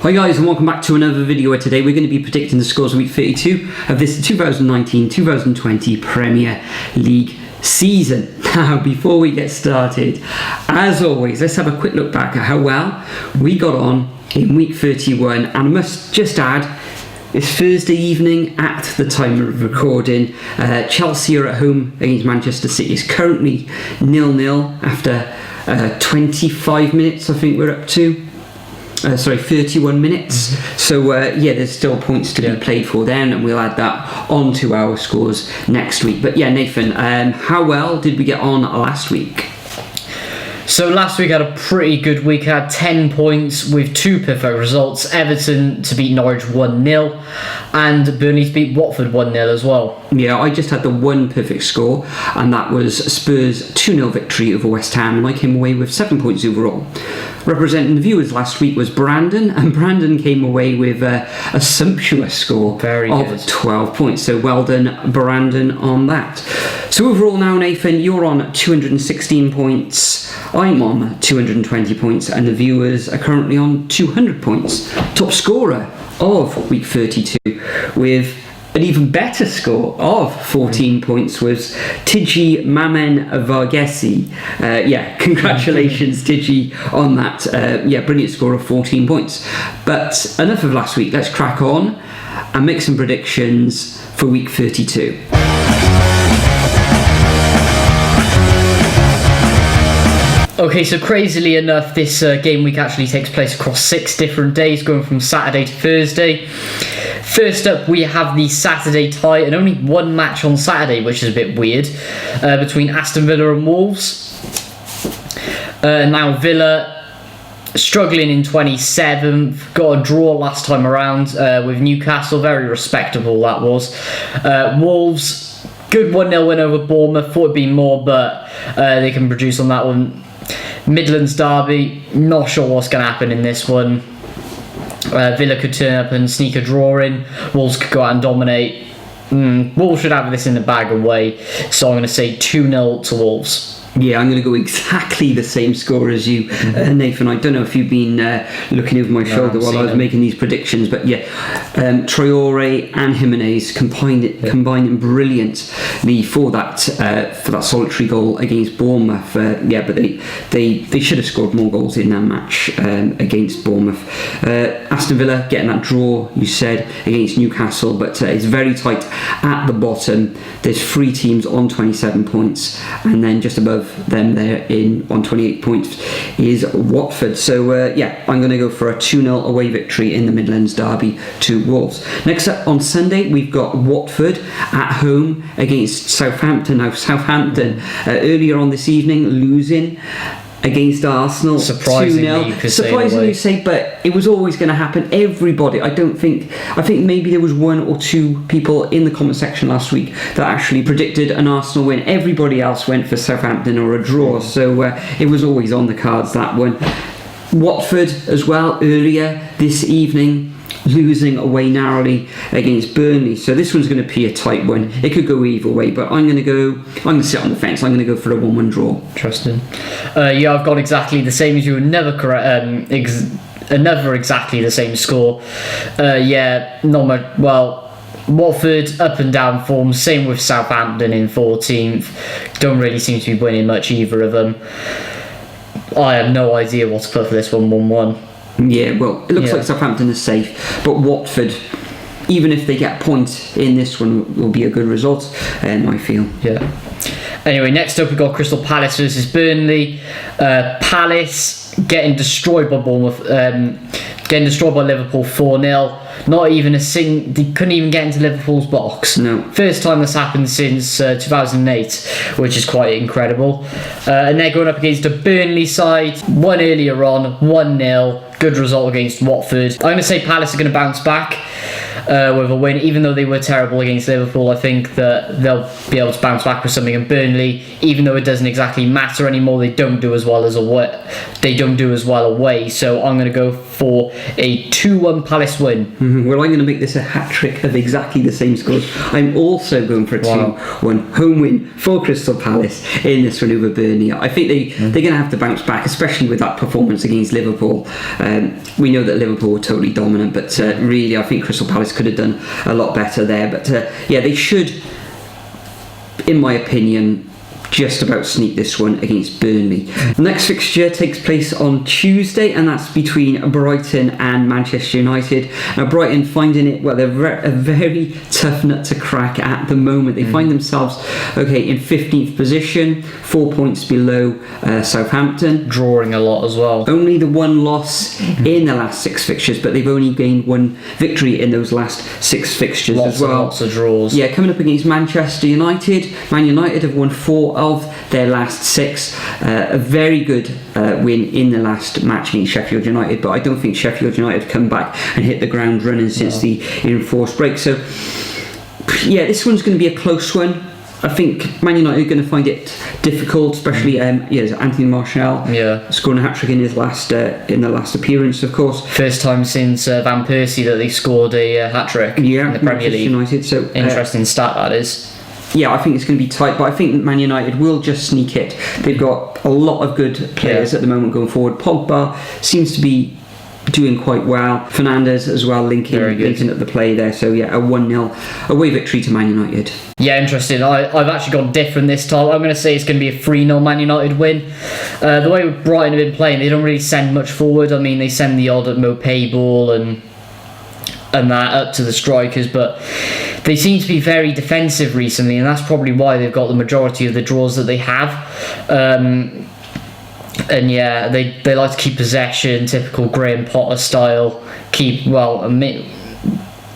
Hi guys, and welcome back to another video where today we're going to be predicting the scores of week 32 of this 2019-2020 Premier League season. Now, before we get started, as always, let's have a quick look back at how well we got on in week 31. And I must just add, it's Thursday evening at the time of recording. Chelsea are at home against Manchester City. It's currently 0-0 after 25 minutes, I think we're up to. 31 minutes. So there's still points to be played for then, and we'll add that onto our scores next week. But yeah, Nathan, how well did we get on last week? So last week I had a pretty good week. I had 10 points with two perfect results. Everton to beat Norwich 1-0 and Burnley to beat Watford 1-0 as well. Yeah, I just had the one perfect score, and that was Spurs 2-0 victory over West Ham, and I came away with 7 points overall. Representing the viewers last week was Brandon, and Brandon came away with a sumptuous score of 12 points. So well done, Brandon, on that. So overall now, Nathan, you're on 216 points. I'm on 220 points, and the viewers are currently on 200 points. Top scorer of week 32 with an even better score of 14 points was Tiji Mamen Varghese. Congratulations, Tiji, on that. Brilliant score of 14 points. But enough of last week. Let's crack on and make some predictions for week 32. Okay, so crazily enough, this game week actually takes place across 6 different days, going from Saturday to Thursday. First up, we have the Saturday tie, and only one match on Saturday, which is a bit weird, between Aston Villa and Wolves. Now, Villa struggling in 27th, got a draw last time around with Newcastle, very respectable that was. Wolves, good 1-0 win over Bournemouth, thought it'd be more, but they can produce on that one. Midlands derby, not sure what's going to happen in this one. Villa could turn up and sneak a draw in. Wolves could go out and dominate. Wolves should have this in the bag away, so I'm going to say 2-0 to Wolves. Yeah, I'm going to go exactly the same score as you, Nathan. I don't know if you've been looking over my shoulder while I was making these predictions, but yeah, Traore and Jimenez combining brilliantly for that solitary goal against Bournemouth. But they should have scored more goals in that match against Bournemouth. Aston Villa getting that draw, you said, against Newcastle, but it's very tight at the bottom. There's 3 teams on 27 points, and then just above them there on 28 points is Watford. So I'm going to go for a 2-0 away victory in the Midlands derby to Wolves. Next up on Sunday, we've got Watford at home against Southampton. Now, Southampton earlier on this evening losing against Arsenal 2-0. Surprisingly, you say, but it was always going to happen. Everybody, I think maybe there was 1 or 2 people in the comment section last week that actually predicted an Arsenal win. Everybody else went for Southampton or a draw, so it was always on the cards, that one. Watford as well earlier this evening, losing away narrowly against Burnley. So this one's going to be a tight one. It could go either way, but I'm going to sit on the fence. I'm going to go for a 1-1 draw. Interesting. I've got exactly the same as you. Another exactly the same score. Not much. Well, Watford up and down form. Same with Southampton in 14th. Don't really seem to be winning much, either of them. I have no idea what to put for this one. 1-1. Yeah, well, it looks like Southampton is safe, but Watford, even if they get a point in this one, will be a good result, I feel. Yeah. Anyway, next up we've got Crystal Palace versus Burnley. Palace getting destroyed by Bournemouth, getting destroyed by Liverpool 4-0. Not even they couldn't even get into Liverpool's box. No. First time that's happened since 2008, which is quite incredible. And they're going up against a Burnley side. One earlier on, 1-0. Good result against Watford. I'm going to say Palace are going to bounce back. with a win. Even though they were terrible against Liverpool, I think that they'll be able to bounce back with something. And Burnley, even though it doesn't exactly matter anymore, they don't do as well away. So I'm going to go for a 2-1 Palace win. Well, I'm going to make this a hat-trick of exactly the same scores. I'm also going for a 2-1 home win for Crystal Palace in this one over Burnley. I think they're going to have to bounce back, especially with that performance against Liverpool. We know that Liverpool were totally dominant, but really I think Crystal Palace could have done a lot better there. But they should, in my opinion, just about sneak this one against Burnley. The next fixture takes place on Tuesday, and that's between Brighton and Manchester United. Now Brighton finding it, well, they're a very tough nut to crack at the moment. They find themselves in 15th position, 4 points below Southampton. Drawing a lot as well. Only the one loss in the last 6 fixtures, but they've only gained 1 victory in those last 6 fixtures as well. Lots of draws. Yeah, coming up against Manchester United. Man United have won 4 of their last 6. A very good win in the last match against Sheffield United, but I don't think Sheffield United have come back and hit the ground running since the enforced break. So yeah, this one's going to be a close one. I think Man United are going to find it difficult, especially Anthony Martial scoring a hat-trick in his last in the last appearance, of course. First time since Van Persie that they scored a hat-trick in the Premier League. United, so interesting stat that is. Yeah, I think it's going to be tight, but I think Man United will just sneak it. They've got a lot of good players at the moment going forward. Pogba seems to be doing quite well. Fernandes as well, linking at the play there. So yeah, a 1-0 away victory to Man United. Yeah, interesting. I've actually gone different this time. I'm going to say it's going to be a 3-0 Man United win. The way Brighton have been playing, they don't really send much forward. I mean, they send the odd Mopay ball and that up to the strikers, but they seem to be very defensive recently, and that's probably why they've got the majority of the draws that they have. And yeah, they like to keep possession, typical Graham Potter style.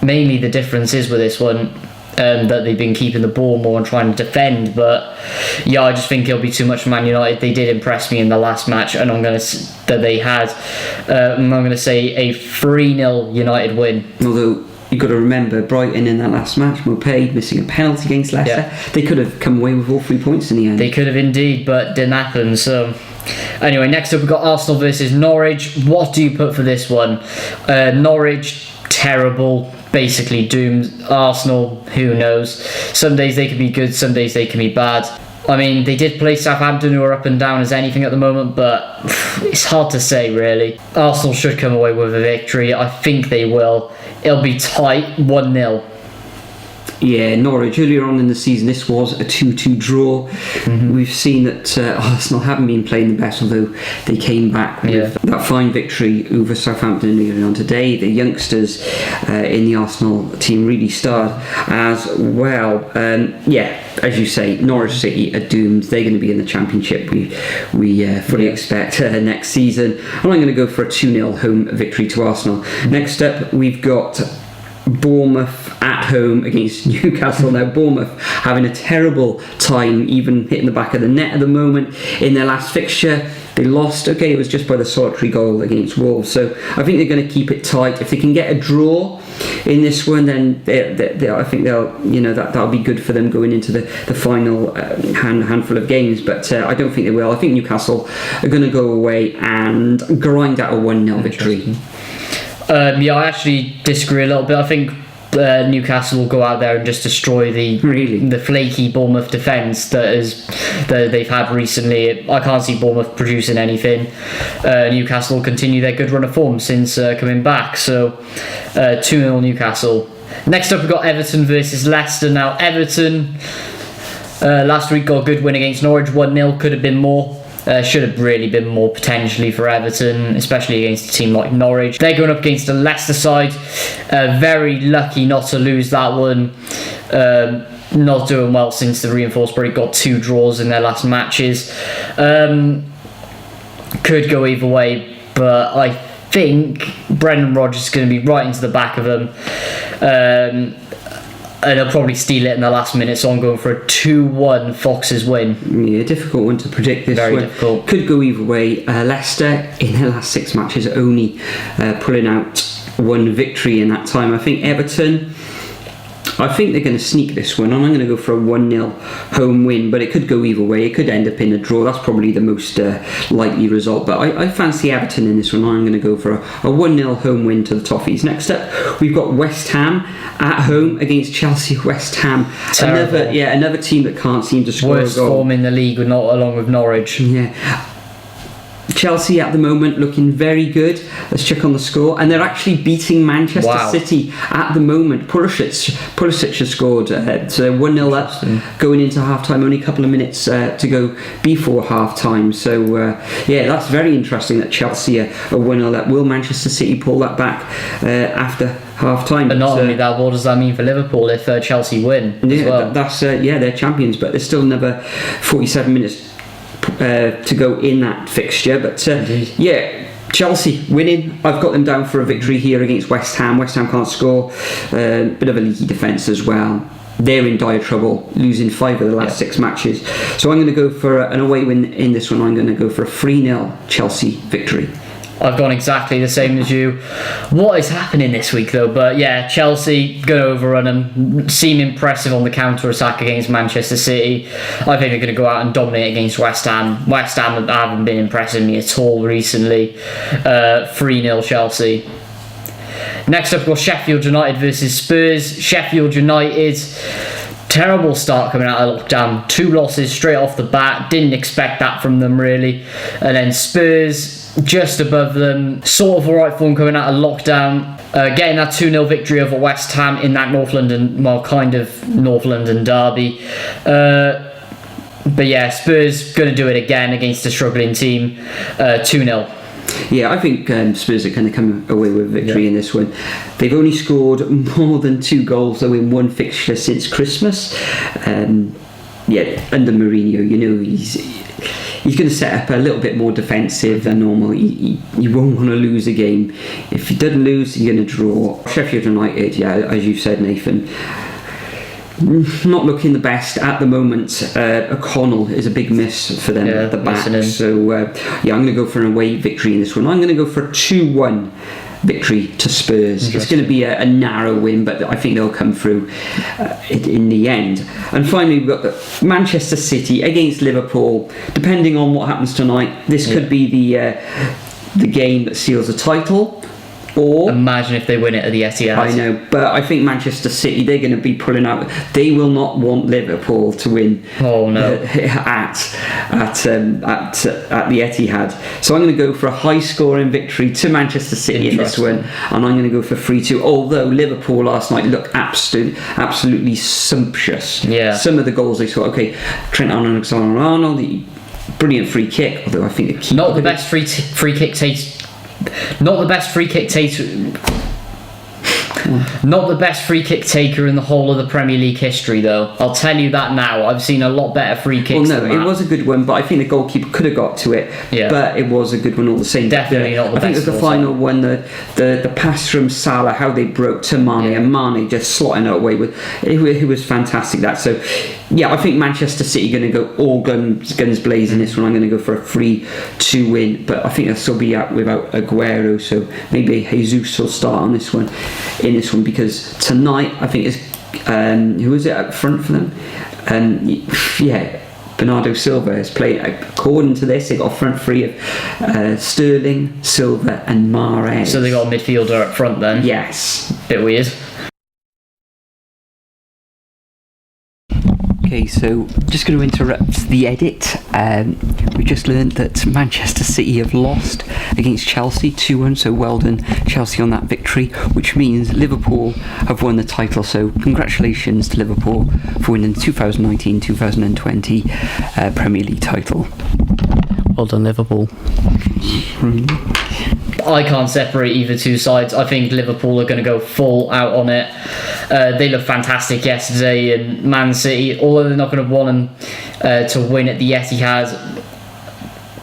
Mainly the difference is with this one that they've been keeping the ball more and trying to defend. But yeah, I just think it'll be too much for Man United. They did impress me in the last match, and I'm going to say a 3-0 United win. Although you've got to remember, Brighton in that last match, Mopay missing a penalty against Leicester. They could have come away with all 3 points in the end. They could have indeed, but didn't happen. So anyway, next up we've got Arsenal versus Norwich. What do you put for this one? Norwich, terrible, basically doomed. Arsenal, who knows? Some days they can be good, some days they can be bad. I mean, they did play Southampton, who are up and down as anything at the moment, but it's hard to say, really. Arsenal should come away with a victory. I think they will. It'll be tight, 1-0. Yeah, Norwich, earlier on in the season, this was a 2-2 draw. We've seen that Arsenal haven't been playing the best, although they came back with that fine victory over Southampton earlier on today. The youngsters in the Arsenal team really starred as well. As you say, Norwich City are doomed. They're going to be in the Championship, we fully expect next season. And I'm going to go for a 2-0 home victory to Arsenal. Next up, we've got Bournemouth at home against Newcastle. Now Bournemouth having a terrible time, even hitting the back of the net at the moment in their last fixture. They lost, it was just by the solitary goal against Wolves. So I think they're going to keep it tight. If they can get a draw in this one, then I think they'll, that'll be good for them going into the final handful of games. But I don't think they will. I think Newcastle are going to go away and grind out a 1-0 victory. I actually disagree a little bit. I think Newcastle will go out there and just destroy the flaky Bournemouth defence that they've had recently. I can't see Bournemouth producing anything. Newcastle will continue their good run of form since coming back. So 2-0 Newcastle. Next up we've got Everton versus Leicester. Now Everton last week got a good win against Norwich, 1-0, could have been more. Should have really been more potentially for Everton, especially against a team like Norwich. They're going up against a Leicester side. Very lucky not to lose that one. Not doing well since the reinforced break. Got 2 draws in their last matches. Could go either way, but I think Brendan Rodgers is going to be right into the back of them. And he'll probably steal it in the last minute, so I'm going for a 2-1 Foxes win. Yeah, difficult one to predict this Very one. difficult. Could go either way. Leicester, in their last 6 matches, only pulling out one victory in that time. I think Everton, I think they're going to sneak this one, and I'm going to go for a 1-0 home win, but it could go either way. It could end up in a draw. That's probably the most likely result, but I fancy Everton in this one. I'm going to go for a 1-0 home win to the Toffees. Next up, we've got West Ham at home against Chelsea. West Ham, another team that can't seem to score worst a goal. form in the league, along with Norwich. Yeah. Chelsea at the moment looking very good. Let's check on the score, and they're actually beating Manchester City at the moment. Pulisic has scored, so 1-0 up going into half time. Only a couple of minutes to go before half time. So that's very interesting that Chelsea are 1-0 up. Will Manchester City pull that back after half time? But not only that, what does that mean for Liverpool if Chelsea win as well? They're champions, but there's still another 47 minutes to go in that fixture, but Chelsea winning. I've got them down for a victory here against West Ham. West Ham can't score, bit of a leaky defence as well. They're in dire trouble, losing 5 of the last 6 matches. So I'm going to go for an away win in this one. I'm going to go for a 3-0 Chelsea victory. I've gone exactly the same as you. What is happening this week though? But yeah, Chelsea going to overrun them, seem impressive on the counter-attack against Manchester City. I think they're going to go out and dominate against West Ham. West Ham haven't been impressing me at all recently. 3-0 Chelsea. Next up, we've got Sheffield United versus Spurs. Sheffield United, terrible start coming out of lockdown. 2 losses straight off the bat. Didn't expect that from them really. And then Spurs just above them, sort of alright form coming out of lockdown, getting that 2-0 victory over West Ham in that North London derby. But yeah, Spurs going to do it again against a struggling team, 2-0. Yeah, I think Spurs are going to come away with a victory in this one. They've only scored more than 2 goals though in one fixture since Christmas. Under Mourinho, he's going to set up a little bit more defensive than normal. You won't want to lose a game. If he doesn't lose, you're going to draw. Sheffield United, as you said, Nathan, not looking the best at the moment. O'Connell is a big miss for them at the back. So I'm going to go for an away victory in this one. I'm going to go for a 2-1 victory to Spurs. It's going to be a narrow win, but I think they'll come through in the end. And finally, we've got the Manchester City against Liverpool. Depending on what happens tonight, this could be the game that seals the title. Or imagine if they win it at the Etihad. I know, but I think Manchester City, they're going to be pulling out. They will not want Liverpool to win. Oh no! At the Etihad. So I'm going to go for a high-scoring victory to Manchester City in this one, and I'm going to go for 3-2. Although Liverpool last night looked absolutely sumptuous. Yeah. Some of the goals they scored. Okay, Trent Alexander-Arnold, the brilliant free kick. Although I think the keeper not the best free kick taste. Not the best free kick taker in the whole of the Premier League history, though. I'll tell you that now. I've seen a lot better free kicks. Well, no, it was a good one, but I think the goalkeeper could have got to it. Yeah. But it was a good one all the same. Definitely not the best. I think it was the final one, the pass from Salah, how they broke to Mane, and Mane just slotting it away with. It was fantastic. That so. Yeah, I think Manchester City going to go all guns blazing this one. I'm going to go for a 3-2 win, but I think they'll still be out without Aguero, so maybe Jesus will start on this one, because tonight I think it's who is it up front for them? Bernardo Silva is playing. According to this, they got a front 3 of Sterling, Silva, and Mahrez. So they got a midfielder up front then. Yes, bit weird. Okay, so just going to interrupt the edit. We just learned that Manchester City have lost against Chelsea 2-1, so well done Chelsea on that victory, which means Liverpool have won the title. So congratulations to Liverpool for winning the 2019-2020 Premier League title. Well done, Liverpool. I can't separate either two sides. I think Liverpool are going to go full out on it. They looked fantastic yesterday, and Man City, although they're not going to want them to win at the Etihad,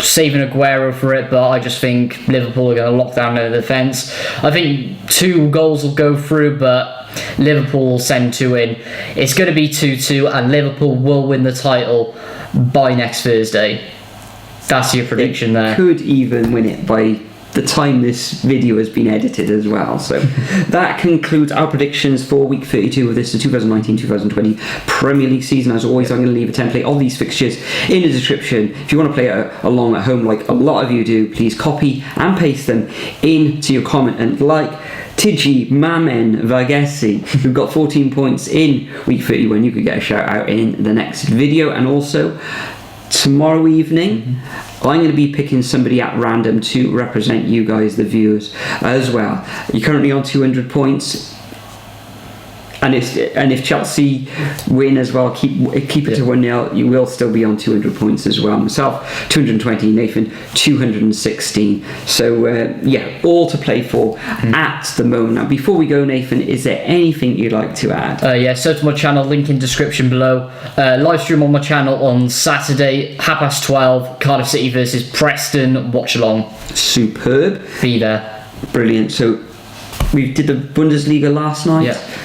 saving Aguero for it, but I just think Liverpool are going to lock down their defence. I think 2 goals will go through, but Liverpool will send 2 in. It's going to be 2-2, and Liverpool will win the title by next Thursday. That's your prediction there. Could even win it by the time this video has been edited as well. So that concludes our predictions for week 32 of this, the 2019-2020 Premier League season. As always, I'm going to leave a template of these fixtures in the description. If you want to play along at home like a lot of you do, please copy and paste them into your comment, and like Tiji Mamen Varghese, who got 14 points in week 31, you could get a shout out in the next video. And also tomorrow evening, I'm going to be picking somebody at random to represent you guys, the viewers, as well. You're currently on 200 points. And if Chelsea win as well, keep it to 1-0, you will still be on 200 points as well. Myself, 220, Nathan, 216. So, all to play for at the moment. Now, before we go, Nathan, is there anything you'd like to add? So to my channel, link in description below. Live stream on my channel on Saturday, 12:30, Cardiff City versus Preston. Watch along. Superb. Be there. Brilliant. So, we did the Bundesliga last night. Yeah.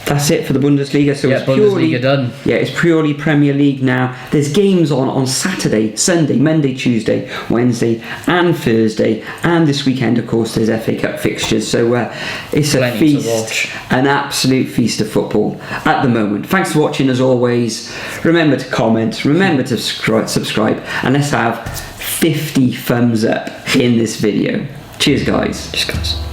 That's it for the Bundesliga. So it's purely Bundesliga done. Yeah, it's purely Premier League now. There's games on Saturday, Sunday, Monday, Tuesday, Wednesday, and Thursday, and this weekend, of course, there's FA Cup fixtures. So it's a feast, an absolute feast of football at the moment. Thanks for watching, as always. Remember to comment, remember to subscribe, and let's have 50 thumbs up in this video. Cheers, guys. Cheers, guys.